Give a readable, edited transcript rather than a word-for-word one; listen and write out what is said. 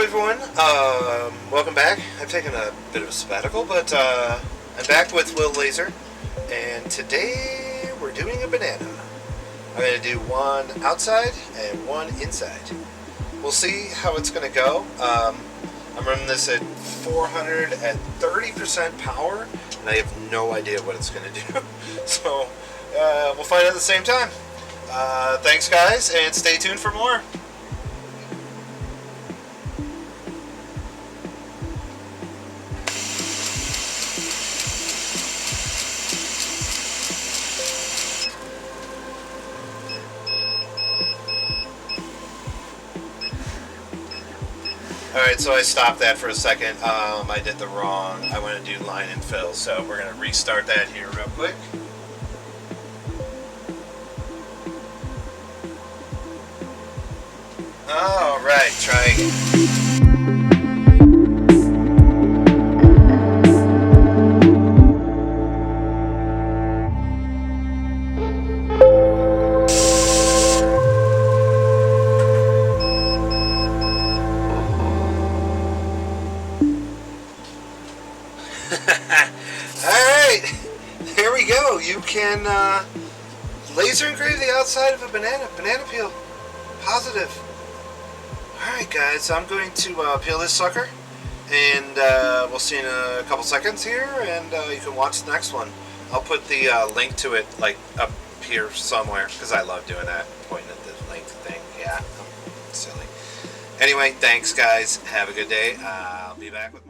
everyone. Welcome back. I've taken a bit of a sabbatical, but I'm back with Will Laser, and today we're doing a banana. I'm going to do one outside and one inside. We'll see how it's going to go. I'm running this at 430% power, and I have no idea what it's going to do. So we'll find out at the same time. Thanks, guys, and stay tuned for more. Alright, so I stopped that for a second. I did the wrong. I want to do line and fill, so we're going to restart that here real quick. Alright, try again. Alright, there we go. You can laser engrave the outside of a banana peel. Positive. Alright guys, I'm going to peel this sucker, and we'll see in a couple seconds here, and you can watch the next one. I'll put the link to it like up here somewhere, because I love doing that, pointing at the link thing. Yeah, I'm silly. Anyway, thanks guys. Have a good day. I'll be back with